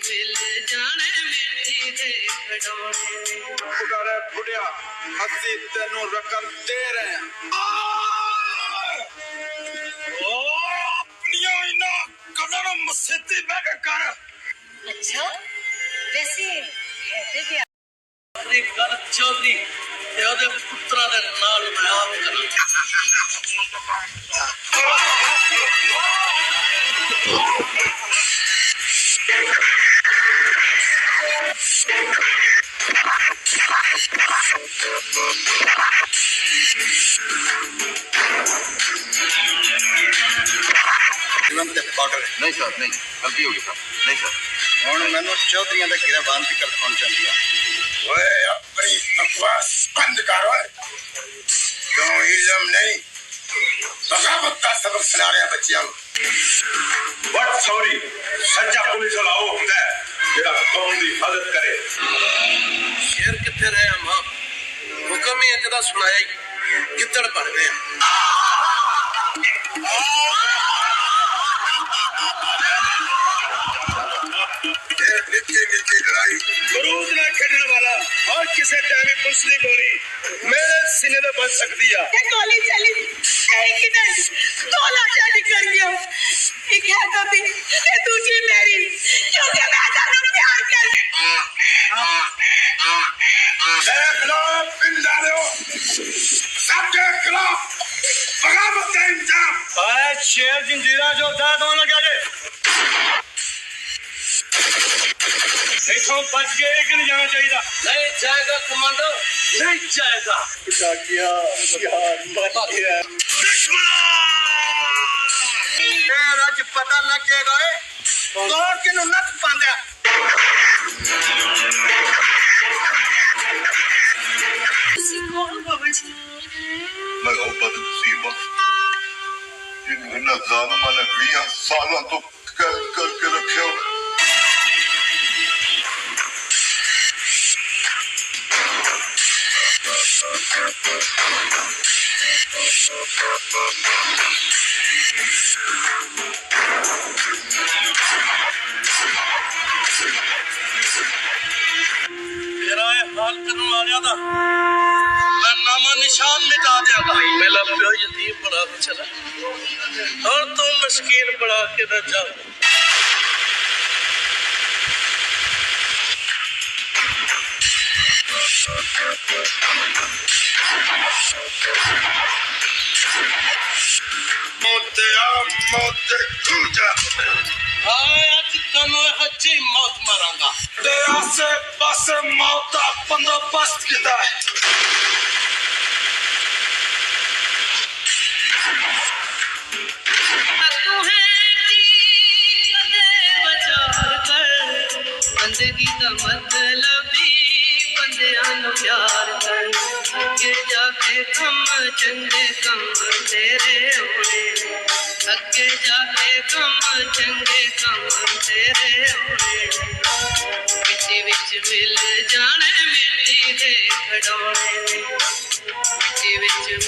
मिल जाने मिट्टी दे खिडौने बुढ़िया असी तेनू रकम दे रहे हैं मसीती बैठ कर अच्छा वैसे कहते भी गल चौधरी पुत्रा दे नाल मैं आप नहीं सर नहीं गलती होगी सर नहीं सर ਹੁਣ ਮੈਨੂੰ ਚੌਧਰੀਆਂ ਦੇ ਗਿਰਬਾਨ ਤੱਕ ਪਹੁੰਚਾਂਦੀ ਆ ਓਏ ਆਪਣੀ ਬਕਵਾਸ ਬੰਦ ਕਰ ਓਏ ਤੂੰ ਇਲਮ ਨਹੀਂ ਬਗਾਵਤ ਦਾ ਸਬਕ ਸੁਣਾ ਰਿਹਾ ਬੱਚਿਆਂ ਨੂੰ ਵਟ ਸੌਰੀ ਸੱਚਾ ਪੁਲਿਸ ਵਾਲਾ ਉਹ ਹੁੰਦਾ ਹੈ ਜਿਹੜਾ ਕੌਮ ਦੀ ਹਿਫਾਜ਼ਤ ਕਰੇ शेर कितने रहे हम हुक्म ही इंज दा सुनाया गिद्दड़ बन गए निक्की निक्की लड़ाई बरूद ना खेलने वाला और किसी टाइम पुलिस नहीं बोली मेरे सीने में बच सकती है गोली चली एक ही नहीं दो लाशा निकल गया एक है तो थी ये दूसरी मेरी क्योंकि मैं तेरे प्यार कर खिलाफ पिंडारे हो सबके खिलाफ बगावत का इंतजाम शेर जंजीरा जो दाद होने लगा जे इथों बच के एक नहीं जाना चाहिए नहीं जाएगा कमांडो नहीं जाएगा किया यार मर गया दुश्मन आज पता लग जाएगा कौन किनु नथ पांदा मोहब्बत मुसीबत इन जालिमां ने 20 सालों तो कैद करके रखे हुए मेरा ये हाल करने वाले दा मैं नामा निशान मिटा देगा मेरा प्यो यतीम बना के चला और तुम मस्कीन बना के न जाओ मौत खूजा आज तनु हच्ची मौत मारांगा तेरा से बस मौत का बंदोबस्त किया है बंदगी का मतलब भी बंदियां नु प्यार कर अगे जाके कम चंगे कम तेरे होने अगे जाके कम चंगे कम तेरे होने मिट्टी विच मिल जाने मिट्टी दे खिडौने मिट्टी विच